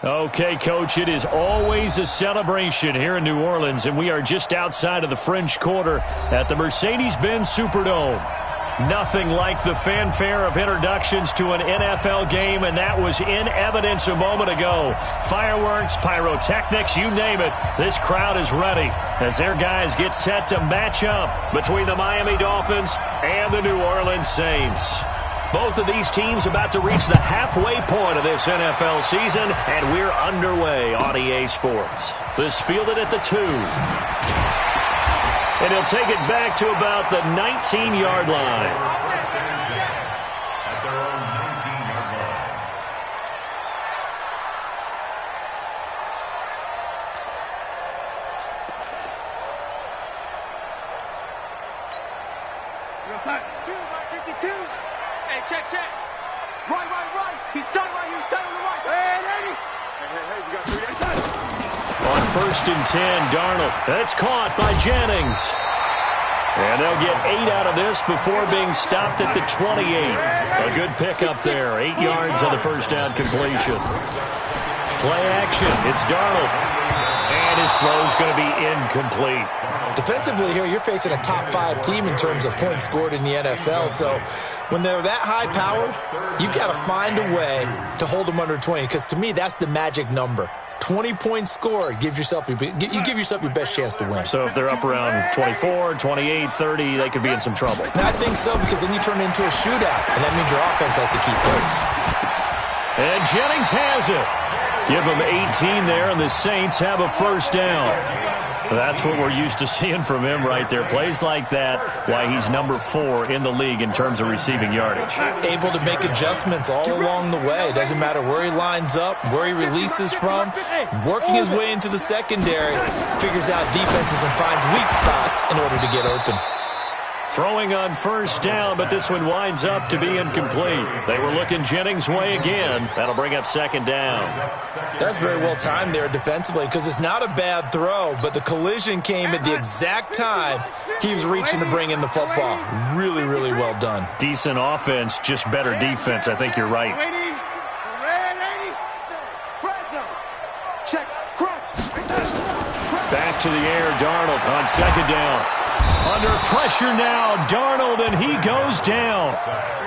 Okay, Coach, it is always a celebration here in New Orleans, and we are just outside of the French Quarter at the Mercedes-Benz Superdome. Nothing like the fanfare of introductions to an NFL game, and that was in evidence a moment ago. Fireworks, pyrotechnics, you name it. This crowd is ready as their guys get set to match up between the Miami Dolphins and the New Orleans Saints. Both of these teams about to reach the halfway point of this NFL season, and we're underway on EA Sports. This fielded at the 2. And he'll take it back to about the 19-yard line. At their own 19-yard line. You're side. 52. Hey, check. Right. He's done right. He's done on the right. Hey, Eddie. Hey, we got 3 inside. On 1st and 10, Darnold. That's caught by Jennings. And they'll get 8 out of this before being stopped at the 28. A good pickup there. 8 yards on the first down completion. Play action. It's Darnold. And his throw's going to be incomplete. Defensively here, you're facing a top 5 team in terms of points scored in the NFL. So when they're that high-powered, you've got to find a way to hold them under 20. Because to me, that's the magic number. 20 points scored, you give yourself your best chance to win. So if they're up around 24, 28, 30, they could be in some trouble. I think so, because then you turn it into a shootout, and that means your offense has to keep pace. And Jennings has it. Give them 18 there, and the Saints have a first down. That's what we're used to seeing from him right there. Plays like that, why he's number 4 in the league in terms of receiving yardage. Able to make adjustments all along the way. Doesn't matter where he lines up, where he releases from. Working his way into the secondary, figures out defenses and finds weak spots in order to get open. Throwing on first down, but this one winds up to be incomplete. They were looking Jennings' way again. That'll bring up second down. That's very well timed there defensively, because it's not a bad throw, but the collision came at the exact time he was reaching to bring in the football. Really, really well done. Decent offense, just better defense. I think you're right. Back to the air, Darnold on second down. Under pressure now, Darnold, and he goes down.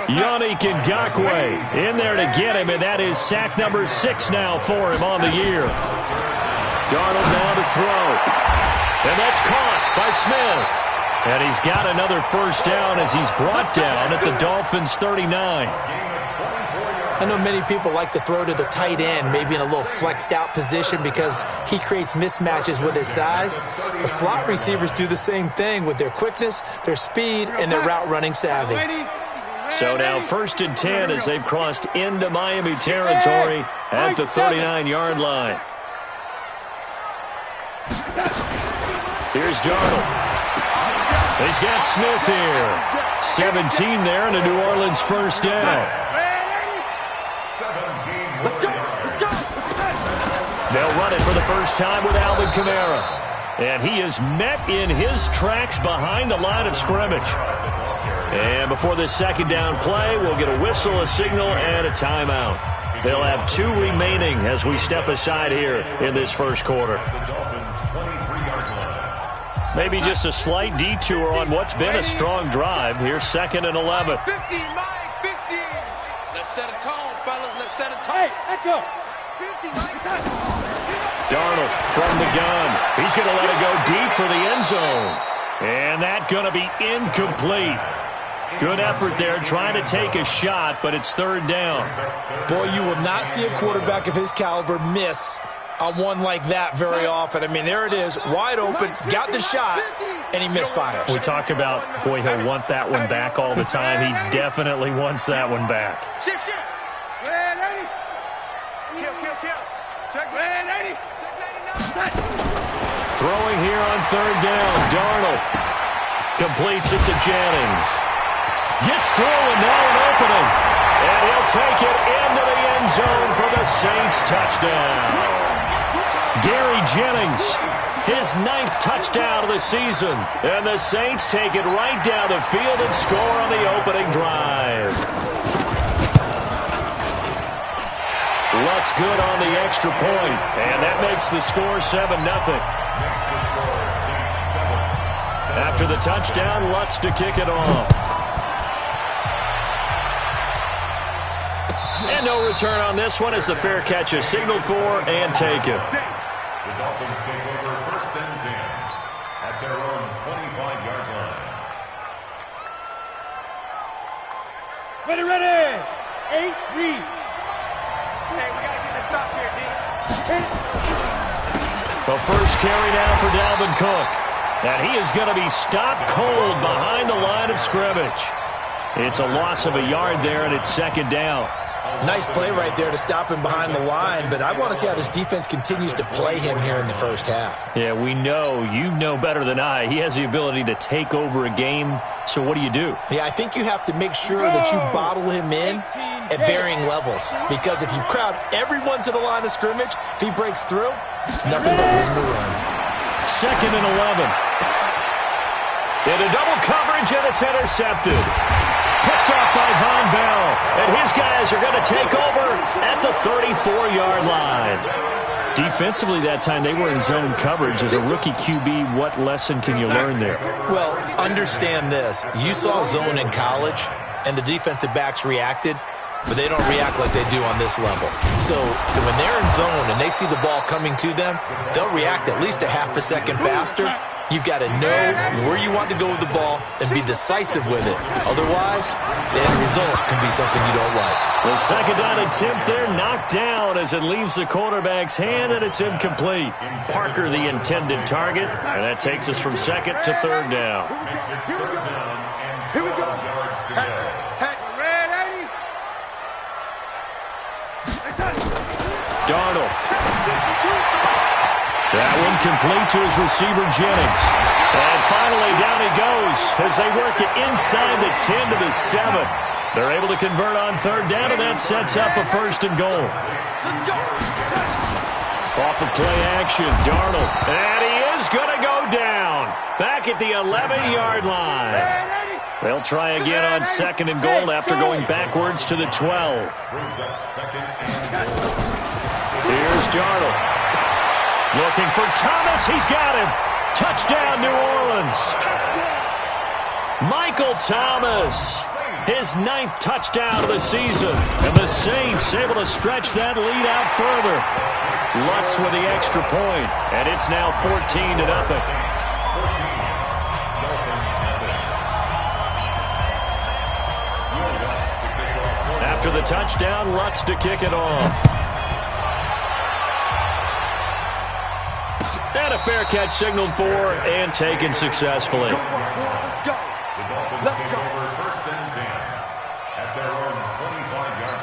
Yannick Ngakoue in there to get him, and that is sack number 6 now for him on the year. Darnold now to throw. And that's caught by Smith. And he's got another first down as he's brought down at the Dolphins' 39. I know many people like to throw to the tight end, maybe in a little flexed out position because he creates mismatches with his size. The slot receivers do the same thing with their quickness, their speed, and their route running savvy. So now 1st and 10 as they've crossed into Miami territory at the 39-yard line. Here's Darnold. He's got Smith here. 17 there and a New Orleans first down. They'll run it for the first time with Alvin Kamara. And he is met in his tracks behind the line of scrimmage. And before this second down play, we'll get a whistle, a signal, and a timeout. They'll have 2 remaining as we step aside here in this first quarter. Maybe just a slight detour on what's been a strong drive. Here's 2nd and 11. 15, Mike, 15. Let's set a tone, fellas. Let's set a tone. Hey, let's go. 50, Mike. Darnold from the gun. He's going to let it go deep for the end zone. And that's going to be incomplete. Good effort there trying to take a shot, but it's 3rd down. Boy, you will not see a quarterback of his caliber miss on one like that very often. I mean, there it is, wide open, got the shot, and he misfires. We talk about, boy, he'll want that one back all the time. He definitely wants that one back. Shift. Ready. Kill. Check, ready. Throwing here on 3rd down. Darnold completes it to Jennings. Gets through and now an opening. And he'll take it into the end zone for the Saints touchdown. Gary Jennings, his 9th touchdown of the season. And the Saints take it right down the field and score on the opening drive. Let's good on the extra point, and that makes the score 7-0. After the touchdown, Lutz to kick it off. And no return on this one as the fair catch is signaled for and taken. The Dolphins take over 1st and 10 at their own 25-yard line. Ready. 8, read. Hey, we got to get this stop here, D. The first carry now for Dalvin Cook. And he is going to be stopped cold behind the line of scrimmage. It's a loss of a yard there, and it's 2nd down. Nice play right there to stop him behind the line, but I want to see how this defense continues to play him here in the first half. Yeah, we know. You know better than I. He has the ability to take over a game, so what do you do? Yeah, I think you have to make sure that you bottle him in at varying levels, because if you crowd everyone to the line of scrimmage, if he breaks through, it's nothing but room to run. 2nd and 11. Into double coverage, and it's intercepted. Picked off by Von Bell, and his guys are going to take over at the 34-yard line. Defensively that time, they were in zone coverage. As a rookie QB, what lesson can you learn there? Well, understand this. You saw zone in college, and the defensive backs reacted, but they don't react like they do on this level. So when they're in zone and they see the ball coming to them, they'll react at least a half a second faster. You've got to know where you want to go with the ball and be decisive with it. Otherwise, the end result can be something you don't like. The 2nd down attempt there knocked down as it leaves the quarterback's hand, and it's incomplete. Parker the intended target, and that takes us from 2nd to 3rd down. Makes it 3rd down and 12 yards to go. Darnold. That one complete to his receiver, Jennings. And finally, down he goes as they work it inside the 10 to the 7. They're able to convert on 3rd down, and that sets up a 1st and goal. Off of play action, Darnold. And he is going to go down. Back at the 11-yard line. They'll try again on 2nd and goal after going backwards to the 12. Brings up 2nd and goal. Here's Darnold. Looking for Thomas. He's got him. Touchdown, New Orleans. Michael Thomas. His 9th touchdown of the season. And the Saints able to stretch that lead out further. Lutz with the extra point. And it's now 14-0. After the touchdown, Lutz to kick it off. And a fair catch signaled for and taken successfully. The Dolphins take over 1st and 10 at their own 25-yard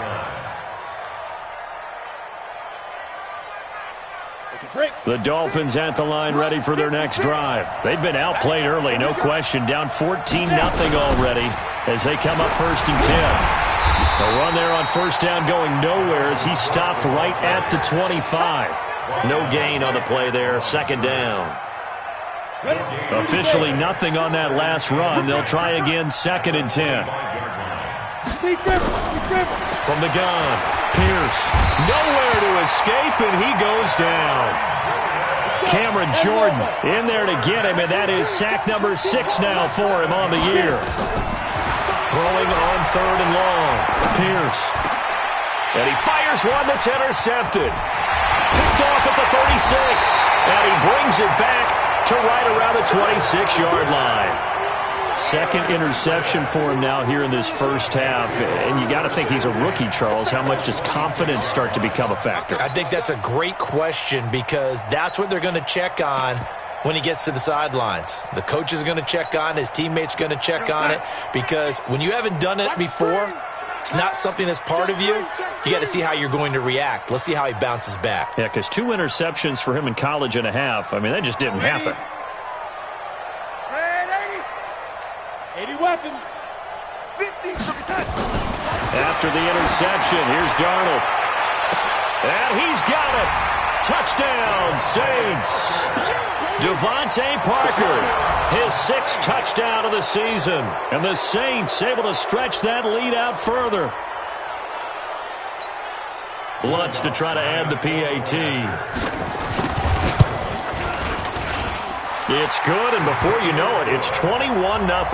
line. The Dolphins at the line ready for their next drive. They've been outplayed early, no question. Down 14-0 already as they come up 1st and 10. A run there on 1st down going nowhere as he stopped right at the 25. No gain on the play there, 2nd down. Officially nothing on that last run. They'll try again, 2nd and 10. From the gun, Pierce. Nowhere to escape, and he goes down. Cameron Jordan in there to get him, and that is sack number 6 now for him on the year. Throwing on 3rd and long. Pierce. And he fires one that's intercepted. Picked off at the 36. And he brings it back to right around the 26-yard line. 2nd interception for him now here in this first half. And you got to think he's a rookie, Charles. How much does confidence start to become a factor? I think that's a great question because that's what they're going to check on when he gets to the sidelines. The coach is going to check on it. His teammates are going to check on it because when you haven't done it before, it's not something that's part of you. You got to see how you're going to react. Let's see how he bounces back. Yeah, because 2 interceptions for him in college and a half. I mean, that just didn't happen. 80 weapons. 50. After the interception, here's Darnold. And he's got it. Touchdown, Saints. Devontae Parker, his 6th touchdown of the season. And the Saints able to stretch that lead out further. Lutz to try to add the PAT. It's good, and before you know it, it's 21-0. Makes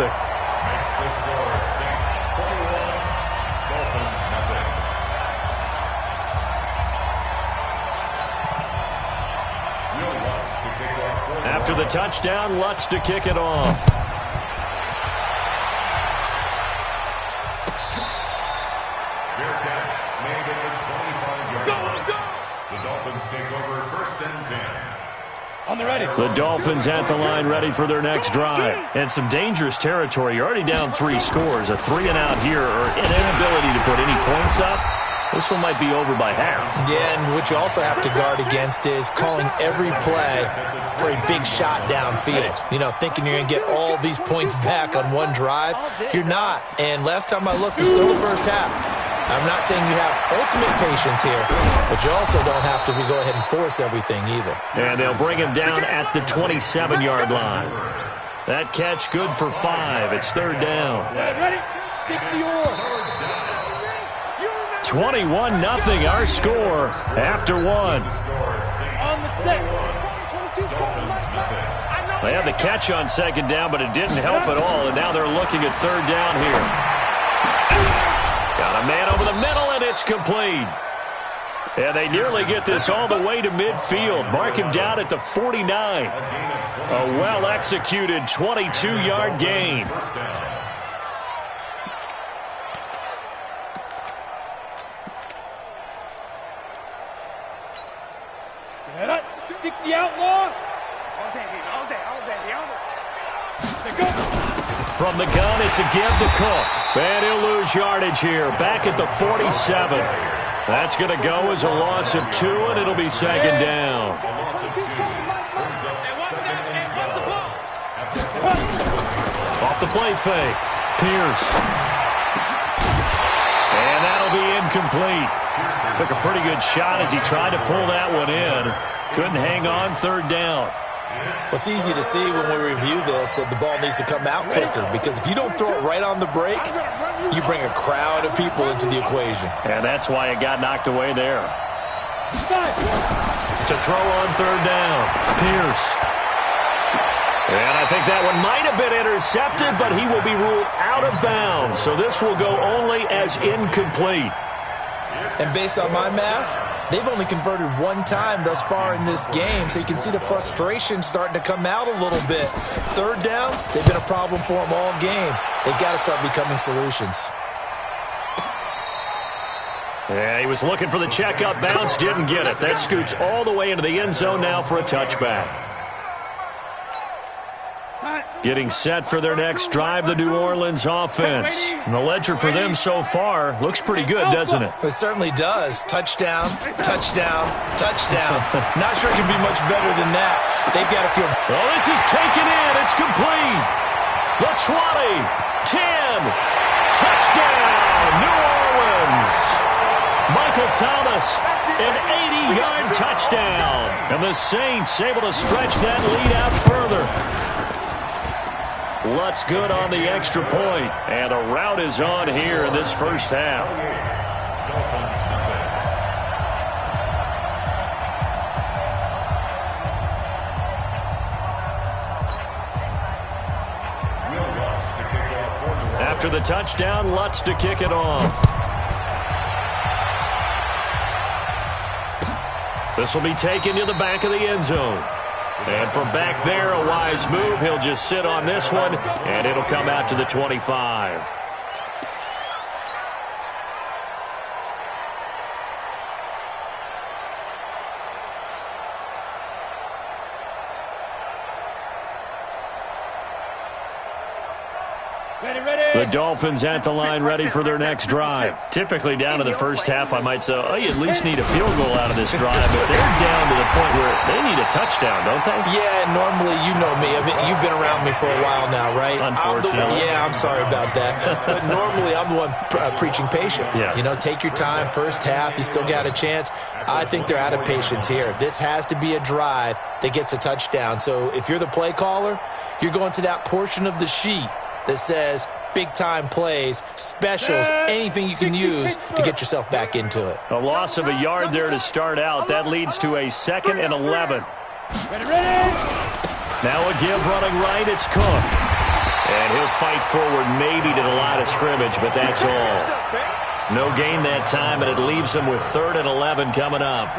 the score 6-21. Dolphins nothing. Will Lutz to kick off. After the touchdown, Lutz to kick it off. Fair catch made at the 25-yard line. The Dolphins take over 1st and 10. On the ready. The Dolphins at the line ready for their next drive. And some dangerous territory. You're already down 3 scores. A 3-and-out here or an inability to put any points up. This one might be over by half. Yeah, and what you also have to guard against is calling every play for a big shot downfield. You know, thinking you're going to get all these points back on one drive. You're not. And last time I looked, it's still the first half. I'm not saying you have ultimate patience here, but you also don't have to go ahead and force everything either. And they'll bring him down at the 27-yard line. That catch good for 5. It's 3rd down. Ready? 60-or. 21-0 our score after 1. On the set. They had the catch on 2nd down, but it didn't help at all, and now they're looking at 3rd down here. Got a man over the middle, and it's complete. And they nearly get this all the way to midfield. Mark him down at the 49. A well-executed 22-yard gain. 60 outlaw. All day. Go. From the gun, it's a give to Cook. And he'll lose yardage here. Back at the 47. That's going to go as a loss of 2, and it'll be 2nd down. Off the play fake. Pierce. And that'll be incomplete. Took a pretty good shot as he tried to pull that one in. Couldn't hang on. 3rd down. Well, it's easy to see when we review this that the ball needs to come out quicker, because if you don't throw it right on the break, you bring a crowd of people into the equation. And that's why it got knocked away there. To throw on 3rd down. Pierce. And I think that one might have been intercepted, but he will be ruled out of bounds. So this will go only as incomplete. And based on my math, they've only converted 1 time thus far in this game, so you can see the frustration starting to come out a little bit. 3rd downs, they've been a problem for them all game. They've got to start becoming solutions. Yeah, he was looking for the checkup bounce, didn't get it. That scoots all the way into the end zone now for a touchback. Getting set for their next drive, the New Orleans offense. And the ledger for them so far looks pretty good, doesn't it? It certainly does. Touchdown, touchdown, touchdown. Not sure it can be much better than that. They've got to feel... Oh, this is taken in. It's complete. The 20, 10, touchdown, New Orleans. Michael Thomas, an 80-yard touchdown. And the Saints able to stretch that lead out further. Lutz good on the extra point, and a rout is on here in this first half. After the touchdown, Lutz to kick it off. This will be taken to the back of the end zone. And from back there, a wise move. He'll just sit on this one, and it'll come out to the 25. The Dolphins at the line ready for their next drive. Typically down to the first half, I might say, oh, you at least need a field goal out of this drive. But they're down to the point where they need a touchdown, don't they? Yeah, normally, you know me. I mean, you've been around me for a while now, right? Unfortunately. I'm sorry about that. But normally, I'm the one preaching patience. Yeah. You know, take your time. First half, you still got a chance. I think they're out of patience here. This has to be a drive that gets a touchdown. So if you're the play caller, you're going to that portion of the sheet that says big-time plays, specials, anything you can use to get yourself back into it. A loss of a yard there to start out. That leads to a 2nd and 11. Now a give running right. It's Cook. And he'll fight forward maybe to the line of scrimmage, but that's all. No gain that time, and it leaves them with 3rd and 11 coming up.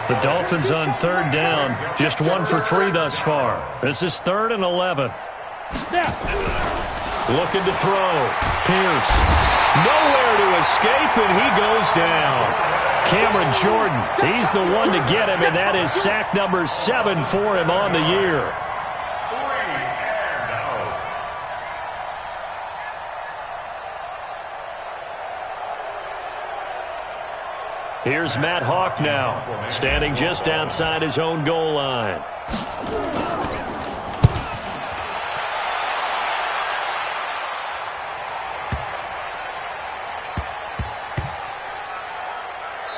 The Dolphins on 3rd down. Just 1 for 3 thus far. This is 3rd and 11. Looking to throw. Pierce. Nowhere to escape, and he goes down. Cameron Jordan, he's the one to get him, and that is sack number 7 for him on the year. Here's Matt Hawk now, standing just outside his own goal line.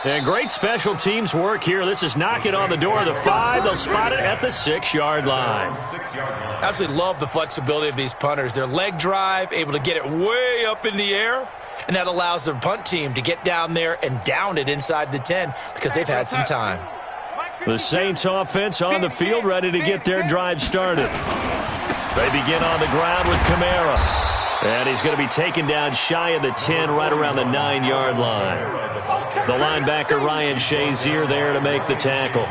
And great special teams work here. This is knocking on the door of the 5. They'll spot it at the 6-yard line. Absolutely love the flexibility of these punters. Their leg drive, able to get it way up in the air, and that allows their punt team to get down there and down it inside the 10 because they've had some time. The Saints offense on the field, ready to get their drive started. They begin on the ground with Kamara. And he's going to be taken down shy of the 10, right around the 9-yard line. The linebacker, Ryan Shazier, there to make the tackle.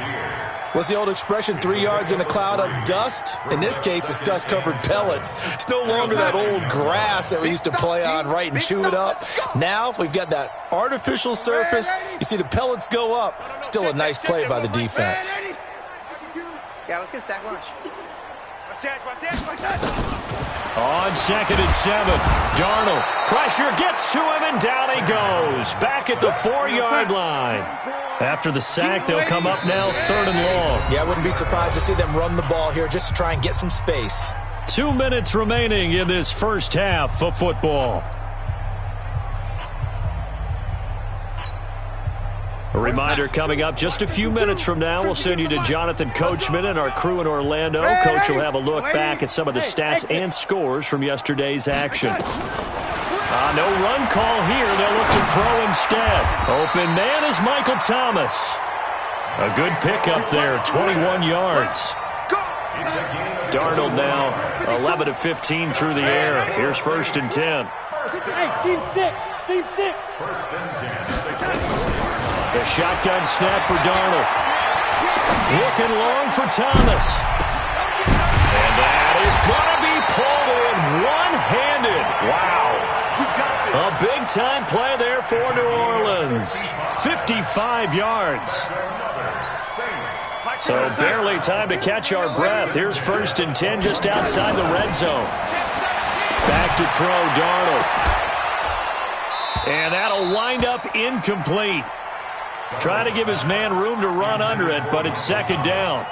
What's the old expression, 3 yards in a cloud of dust? In this case, it's dust-covered pellets. It's no longer that old grass that we used to play on, right, and chew it up. Now we've got that artificial surface. You see the pellets go up. Still a nice play by the defense. Yeah, let's get a sack lunch. On 2nd and 7, Darnold. Pressure gets to him, and down he goes. Back at the 4-yard line. After the sack, they'll come up now 3rd and long. Yeah, I wouldn't be surprised to see them run the ball here just to try and get some space. 2 minutes remaining in this first half of football. A reminder coming up just a few minutes from now. We'll send you to Jonathan Coachman and our crew in Orlando. Coach will have a look back at some of the stats and scores from yesterday's action. No run call here. They'll look to throw instead. Open man is Michael Thomas. A good pickup there, 21 yards. Darnold now 11 of 15 through the air. Here's 1st and 10. Hey, team 6. First and 10. The shotgun snap for Darnold. Looking long for Thomas. And that is going to be pulled in one-handed. Wow. A big-time play there for New Orleans. 55 yards. So barely time to catch our breath. Here's 1st and 10 just outside the red zone. Back to throw, Darnold. And that'll wind up incomplete. Trying to give his man room to run under it, but it's 2nd down.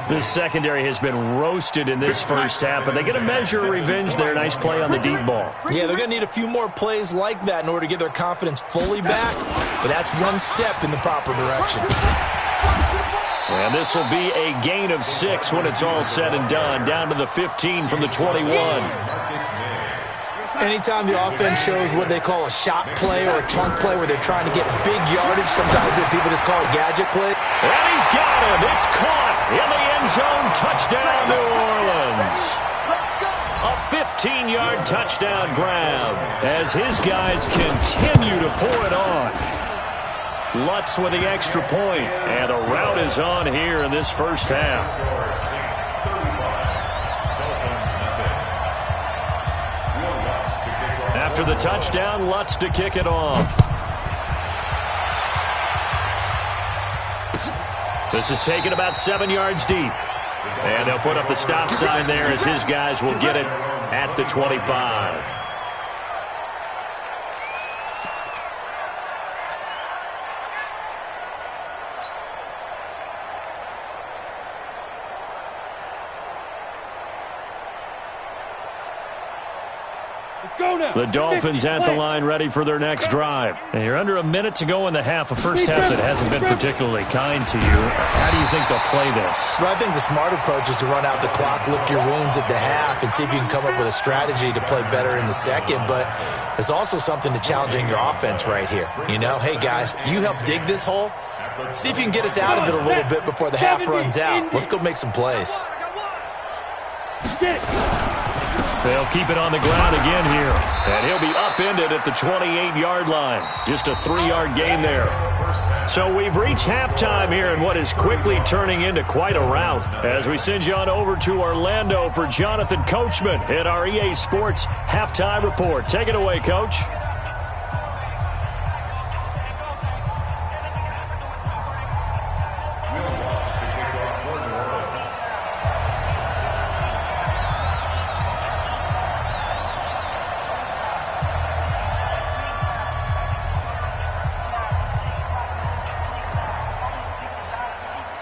This secondary has been roasted in this first half, but they get a measure of revenge there. Nice play on the deep ball. Yeah, they're going to need a few more plays like that in order to get their confidence fully back, but that's one step in the proper direction. And this will be a gain of 6 when it's all said and done, down to the 15 from the 21. Anytime the offense shows what they call a shot play or a chunk play where they're trying to get big yardage, sometimes people just call it gadget play. And he's got him. It's caught in the end zone. Touchdown, New Orleans. A 15-yard touchdown grab as his guys continue to pour it on. Lutz with the extra point, and the rout is on here in this first half. After the touchdown, Lutz to kick it off. This is taken about 7 yards deep. And they'll put up the stop sign there as his guys will get it at the 25. The Dolphins at the line ready for their next drive. And you're under a minute to go in the half. A first half that hasn't been particularly kind to you. How do you think they'll play this? Well, I think the smart approach is to run out the clock, lick your wounds at the half, and see if you can come up with a strategy to play better in the second. But there's also something to challenging your offense right here. You know, hey, guys, you help dig this hole. See if you can get us out of it a little bit before the half runs out. Let's go make some plays. They'll keep it on the ground again here. And he'll be upended at the 28-yard line. Just a 3-yard gain there. So we've reached halftime here in what is quickly turning into quite a rout. As we send you on over to Orlando for Jonathan Coachman at our EA Sports Halftime Report. Take it away, Coach.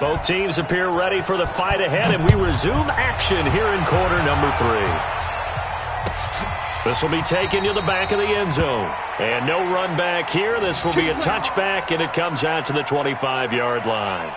Both teams appear ready for the fight ahead, and we resume action here in quarter number 3. This will be taken to the back of the end zone. And no run back here. This will be a touchback, and it comes out to the 25-yard line.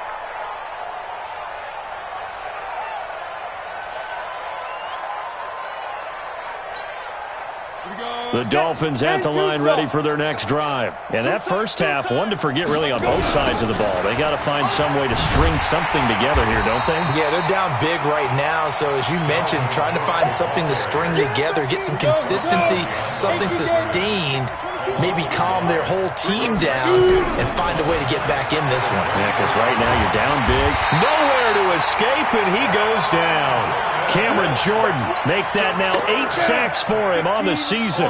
The Dolphins at the line ready for their next drive. And that first half, one to forget really on both sides of the ball. They got to find some way to string something together here, don't they? Yeah, they're down big right now. So as you mentioned, trying to find something to string together, get some consistency, something sustained, maybe calm their whole team down and find a way to get back in this one. Yeah, because right now you're down big. Nowhere to escape, and he goes down. Cameron Jordan make that now 8 sacks for him on the season.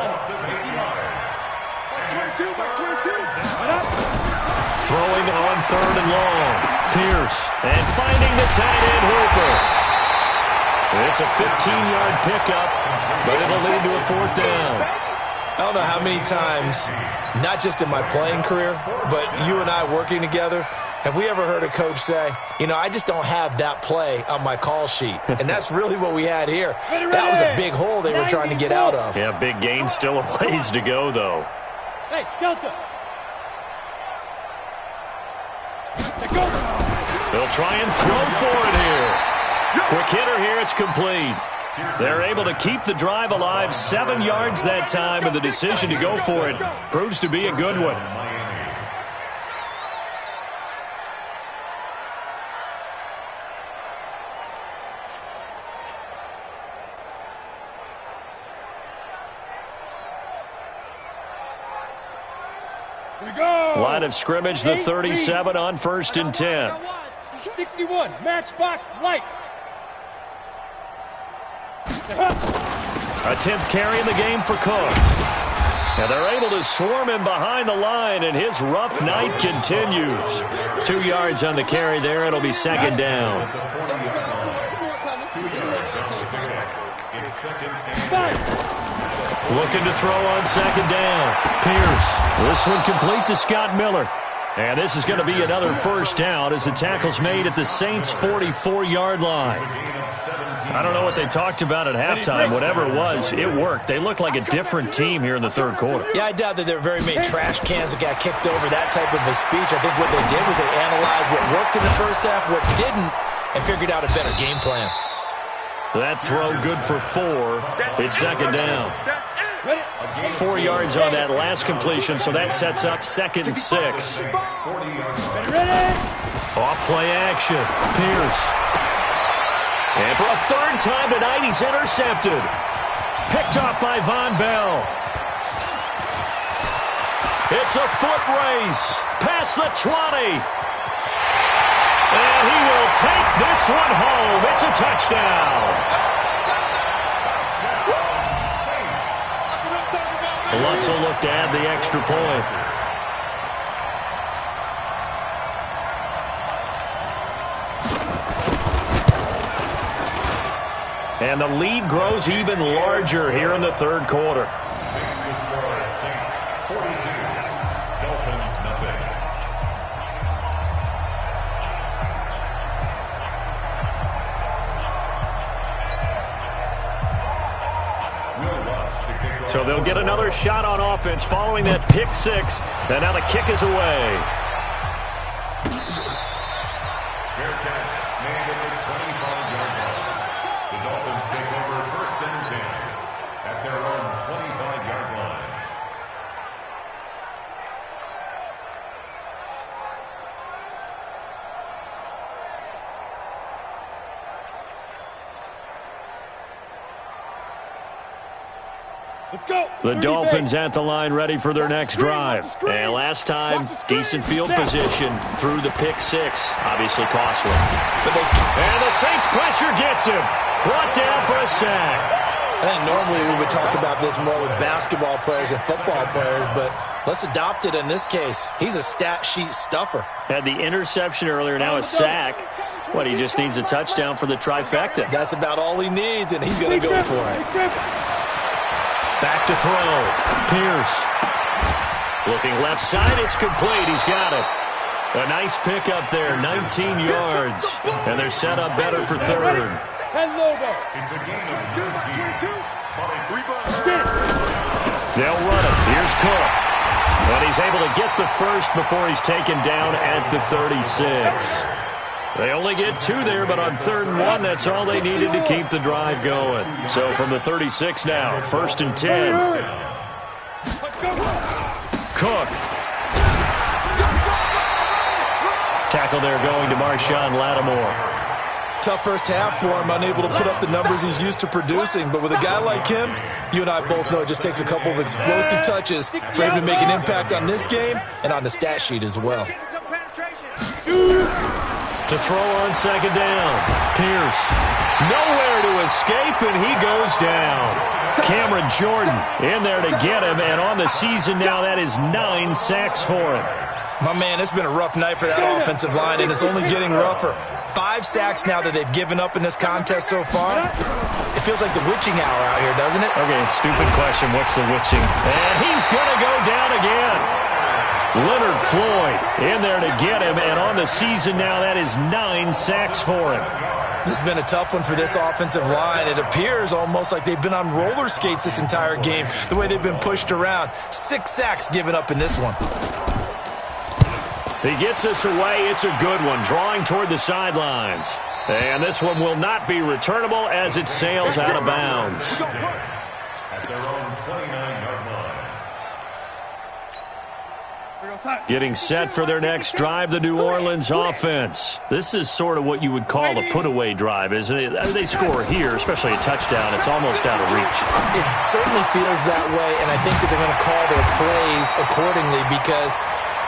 Throwing on 3rd and long. Pierce, and finding the tight end Hooper. It's a 15-yard pickup, but it'll lead to a 4th down. I don't know how many times, not just in my playing career, but you and I working together, have we ever heard a coach say, you know, I just don't have that play on my call sheet. And that's really what we had here. That was a big hole they were trying to get out of. Yeah, big gain, still a ways to go, though. Hey, Delta. They'll try and throw for it here. Quick hitter here, it's complete. They're able to keep the drive alive, 7 yards that time, and the decision to go for it proves to be a good one. Line of scrimmage, the 37 on 1st and 10. 61, matchbox lights. A 10th carry in the game for Cook. And they're able to swarm him behind the line, and his rough night continues. 2 yards on the carry there. It'll be 2nd down. Looking to throw on 2nd down. Pierce. This one complete to Scott Miller. And this is going to be another 1st down as the tackle's made at the Saints' 44-yard line. I don't know what they talked about at halftime. Whatever it was, it worked. They look like a different team here in the 3rd quarter. Yeah, I doubt that there are very many trash cans that got kicked over, that type of a speech. I think what they did was they analyzed what worked in the first half, what didn't, and figured out a better game plan. That throw good for 4. It's 2nd down. 4 yards on that last completion, so that sets up 2nd and 6. Off play action. Pierce. And for a 3rd time tonight, he's intercepted. Picked off by Von Bell. It's a foot race. Past the 20. And he will take this one home. It's a touchdown. Lutz will look to add the extra point. And the lead grows even larger here in the 3rd quarter. So they'll get another shot on offense following that pick six. And now the kick is away. Fair catch made at the 25-yard line. The Dolphins take over 1st and 10 at their own 25-yard line. Let's go. The Dolphins at the line ready for their next drive. And last time, decent field position through the pick six. Obviously costly. And the Saints pressure gets him. Brought down for a sack. I think normally we would talk about this more with basketball players and football players, but let's adopt it in this case. He's a stat sheet stuffer. Had the interception earlier, now a sack. What, he just needs a touchdown for the trifecta. That's about all he needs, and he's going to go for it. Back to throw. Pierce. Looking left side, it's complete. He's got it. A nice pick up there, 19 yards. And they're set up better for third. 10 logo. It's a gain of 13. They'll run it. Here's Cook. And he's able to get the first before he's taken down at the 36. They only get 2 there, but on 3rd and 1, that's all they needed to keep the drive going. So from the 36 now, 1st and 10. Cook. Tackle there going to Marshawn Lattimore. Tough first half for him, unable to put up the numbers he's used to producing. But with a guy like him, you and I both know it just takes a couple of explosive touches for him to make an impact on this game and on the stat sheet as well. To throw on 2nd down. Pierce. Nowhere to escape, and he goes down. Cameron Jordan in there to get him, and on the season now, that is 9 sacks for him. My man, it's been a rough night for that offensive line, and it's only getting rougher. 5 sacks now that they've given up in this contest so far. It feels like the witching hour out here, doesn't it? Okay, stupid question. What's the witching? And he's going to go down again. Leonard Floyd in there to get him, and on the season now, that is 9 sacks for him. This has been a tough one for this offensive line. It appears almost like they've been on roller skates this entire game, the way they've been pushed around. 6 sacks given up in this one. He gets us away. It's a good one, drawing toward the sidelines. And this one will not be returnable as it sails out of bounds. At their own 29-yard line. Getting set for their next drive, the New Orleans offense. This is sort of what you would call a put-away drive, isn't it? They score here, especially a touchdown. It's almost out of reach. It certainly feels that way, and I think that they're going to call their plays accordingly because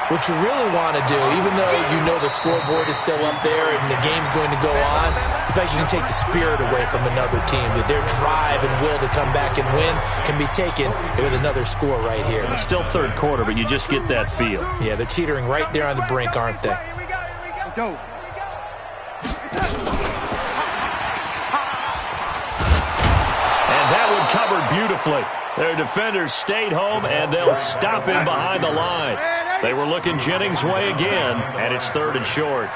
what you really want to do, even though you know the scoreboard is still up there and the game's going to go on, I think you can take the spirit away from another team. That their drive and will to come back and win can be taken with another score right here. It's still 3rd quarter, but you just get that feel. Yeah, they're teetering right there on the brink, aren't they? Let's go. And that one covered beautifully. Their defenders stayed home, and they'll stop him behind the line. They were looking Jennings' way again, and it's 3rd and short.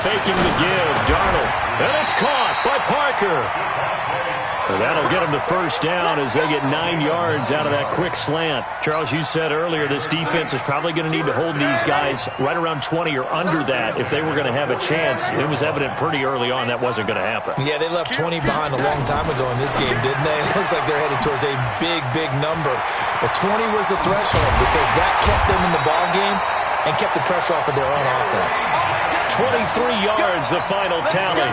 Faking the give, Darnold. And it's caught by Parker. And that'll get them to 1st down as they get 9 yards out of that quick slant. Charles, you said earlier this defense is probably going to need to hold these guys right around 20 or under that if they were going to have a chance. It was evident pretty early on that wasn't going to happen. Yeah, they left 20 behind a long time ago in this game, didn't they? It looks like they're headed towards a big, big number. But 20 was the threshold because that kept them in the ball game and kept the pressure off of their own offense. 23 yards, the final tally.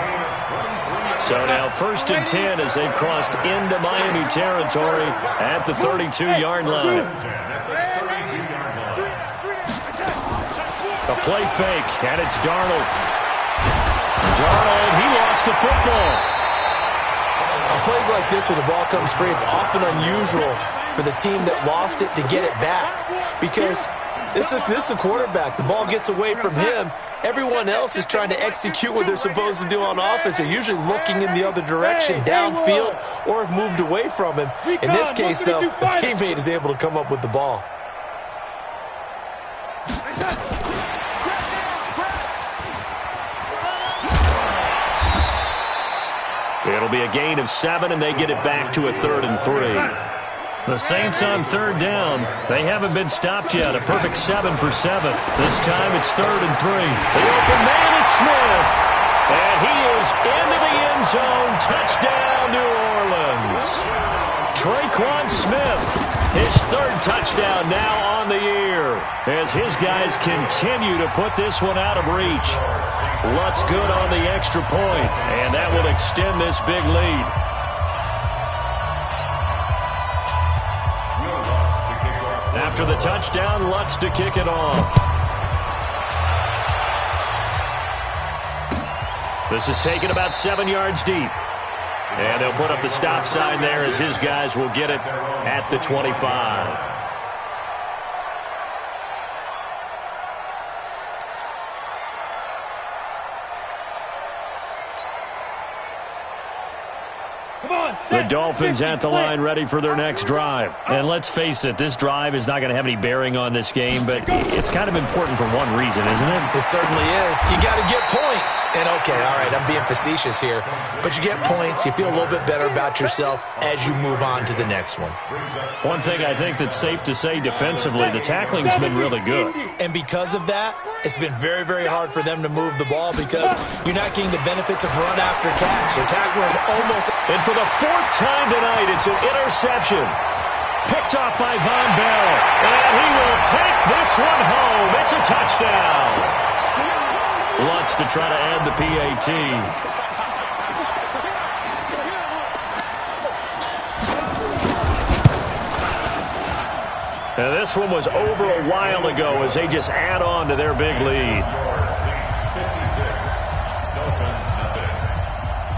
So now 1st and 10 as they've crossed into Miami territory at the 32-yard line. A play fake, and it's Darnold. Darnold, he lost the football. On plays like this where the ball comes free, it's often unusual for the team that lost it to get it back because this is the quarterback. The ball gets away from him. Everyone else is trying to execute what they're supposed to do on offense. They're usually looking in the other direction, downfield, or have moved away from him. In this case, though, the teammate is able to come up with the ball. It'll It'll be a gain of 7, and they get it back to a 3rd and 3. The Saints on 3rd down. They haven't been stopped yet. A perfect 7 for 7. This time it's 3rd and 3. The open man is Smith. And he is into the end zone. Touchdown, New Orleans. Traquan Smith, his 3rd touchdown now on the year, as his guys continue to put this one out of reach. Lutz good on the extra point, and that will extend this big lead. After the touchdown, Lutz to kick it off. This is taken about 7 yards deep. And they'll put up the stop sign there as his guys will get it at the 25. The Dolphins at the line ready for their next drive. And let's face it, this drive is not going to have any bearing on this game, but it's kind of important for one reason, isn't it? It certainly is. You got to get points. And okay, all right, I'm being facetious here, but you get points, you feel a little bit better about yourself as you move on to the next one. One thing I think that's safe to say defensively, the tackling's been really good. And because of that, it's been very, very hard for them to move the ball because you're not getting the benefits of run after catch. They're tackling almost. And for the 4th time tonight, it's an interception. Picked off by Von Bell. And he will take this one home. It's a touchdown. Lutz to try to add the PAT. And this one was over a while ago as they just add on to their big lead.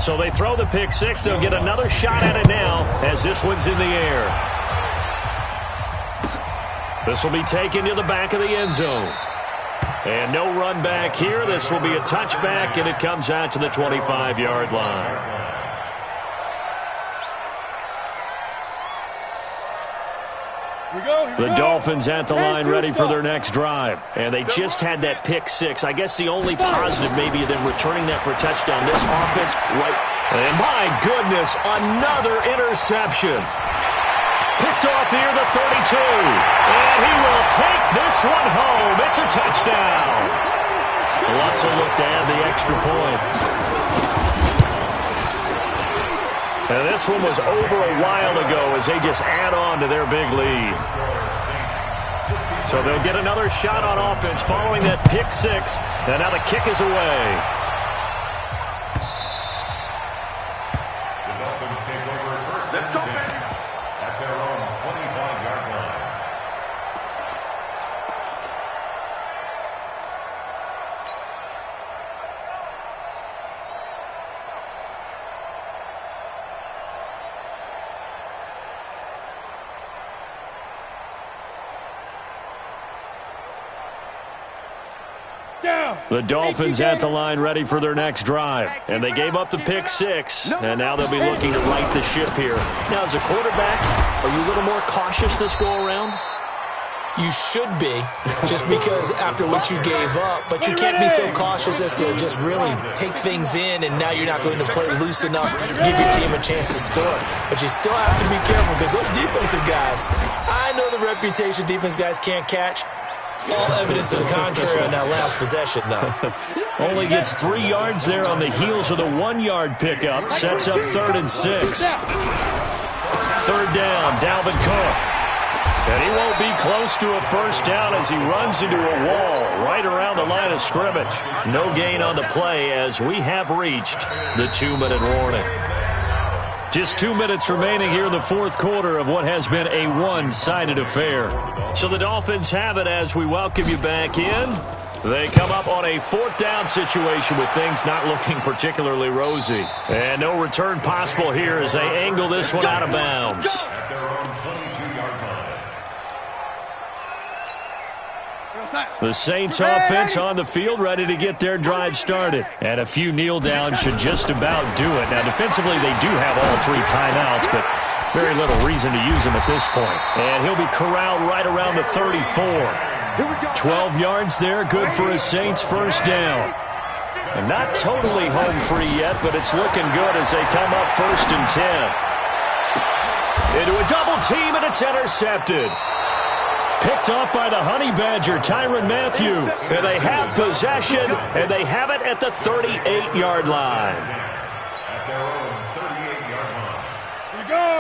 So they throw the pick 6. They'll get another shot at it now as this one's in the air. This will be taken to the back of the end zone. And no run back here. This will be a touchback, and it comes out to the 25-yard line. The Dolphins at the line ready for their next drive. And they just had that pick 6. I guess the only positive maybe of them returning that for a touchdown. This offense, right. And my goodness, another interception. Picked off here, the 32. And he will take this one home. It's a touchdown. Lots of look to add the extra point. And this one was over a while ago as they just add on to their big lead. So they'll get another shot on offense following that pick 6. And now the kick is away. The Dolphins take over 1st and 10 at their own 25-yard line. The Dolphins at the line ready for their next drive. And they gave up the pick 6. And now they'll be looking to right the ship here. Now, as a quarterback, are you a little more cautious this go-around? You should be, just because after what you gave up. But you can't be so cautious as to just really take things in, and now you're not going to play loose enough to give your team a chance to score. But you still have to be careful because those defensive guys, I know the reputation defense guys can't catch. All evidence to the contrary on that last possession, though. Only gets 3 yards there on the heels of the 1-yard pickup. Sets up 3rd and 6. 3rd down, Dalvin Cook. And he won't be close to a first down as he runs into a wall right around the line of scrimmage. No gain on the play as we have reached the 2-minute warning. Just 2 minutes remaining here in the 4th quarter of what has been a one-sided affair. So the Dolphins have it as we welcome you back in. They come up on a 4th down situation with things not looking particularly rosy. And no return possible here as they angle this one out of bounds. The Saints offense on the field ready to get their drive started. And a few kneel downs should just about do it. Now, defensively, they do have all 3 timeouts, but very little reason to use them at this point. And he'll be corralled right around the 34. 12 yards there, good for a Saints first down. And not totally home free yet, but it's looking good as they come up 1st and 10. Into a double team, and it's intercepted. Picked off by the Honey Badger, Tyrann Mathieu. And they have possession, and they have it at the 38-yard line.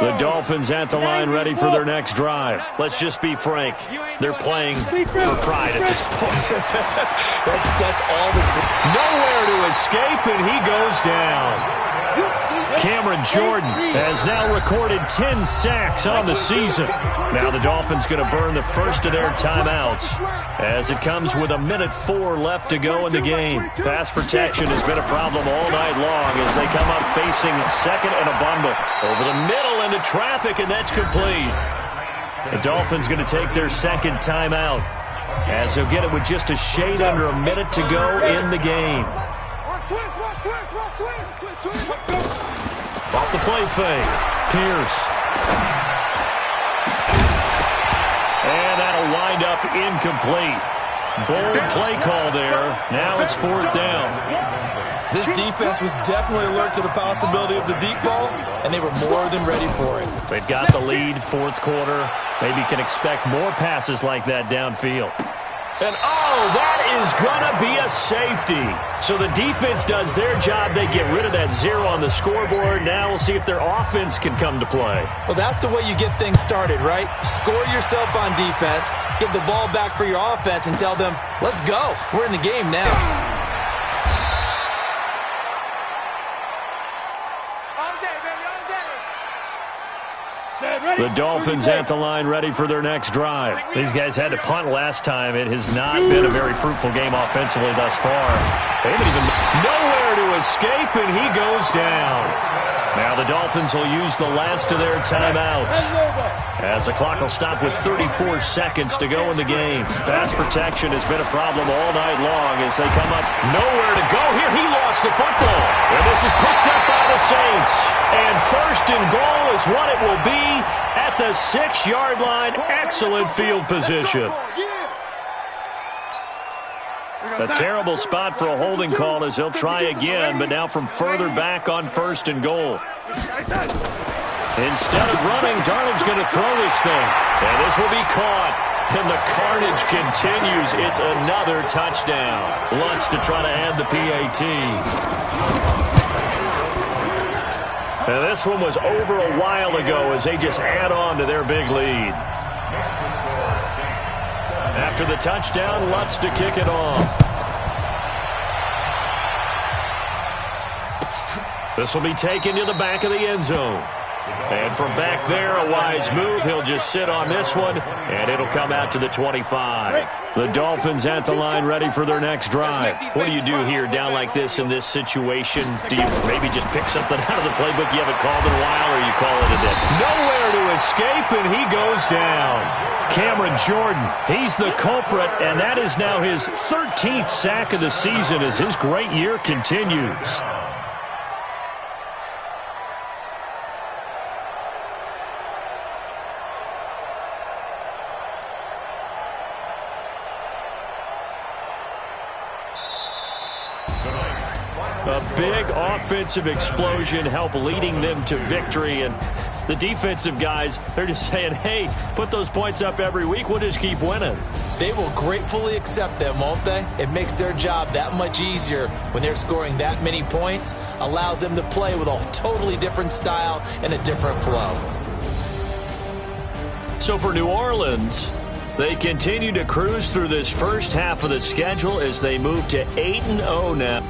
The Dolphins at the line ready for their next drive. Let's just be frank. They're playing for pride at this point. That's all that's... Nowhere to escape, and he goes down. Cameron Jordan has now recorded 10 sacks on the season. Now the Dolphins going to burn the first of their timeouts as it comes with 1:04 left to go in the game. Pass protection has been a problem all night long as they come up facing second and a bundle. Over the middle into traffic, and that's complete. The Dolphins going to take their second timeout as they'll get it with just a shade under a minute to go in the game. Off the play fake. Pierce. And that'll wind up incomplete. Bold play call there. Now it's 4th down. This defense was definitely alert to the possibility of the deep ball, and they were more than ready for it. They've got the lead, 4th quarter. Maybe can expect more passes like that downfield. And, oh, that is going to be a safety. So the defense does their job. They get rid of that 0 on the scoreboard. Now we'll see if their offense can come to play. Well, that's the way you get things started, right? Score yourself on defense, give the ball back for your offense, and tell them, let's go. We're in the game now. The Dolphins at the line ready for their next drive. These guys had to punt last time. It has not been a very fruitful game offensively thus far. They haven't even nowhere to escape, and he goes down. Now the Dolphins will use the last of their timeouts as the clock will stop with 34 seconds to go in the game. Pass protection has been a problem all night long as they come up nowhere to go here. He lost the football. And this is picked up by the Saints. And 1st and goal is what it will be at the 6-yard line. Excellent field position. A terrible spot for a holding call as he'll try again, but now from further back on 1st and goal. Instead of running, Darnold's going to throw this thing. And this will be caught. And the carnage continues. It's another touchdown. Lutz to try to add the PAT. And this one was over a while ago as they just add on to their big lead. After the touchdown, Lutz to kick it off. This will be taken to the back of the end zone. And from back there, a wise move. He'll just sit on this one, and it'll come out to the 25. The Dolphins at the line ready for their next drive. What do you do here down like this in this situation? Do you maybe just pick something out of the playbook you haven't called in a while, or you call it a day? Nowhere to escape, and he goes down. Cameron Jordan, he's the culprit, and that is now his 13th sack of the season as his great year continues. A big offensive explosion helped leading them to victory. And the defensive guys, they're just saying, hey, put those points up every week. We'll just keep winning. They will gratefully accept them, won't they? It makes their job that much easier when they're scoring that many points. Allows them to play with a totally different style and a different flow. So for New Orleans, they continue to cruise through this first half of the schedule as they move to 8-0 now.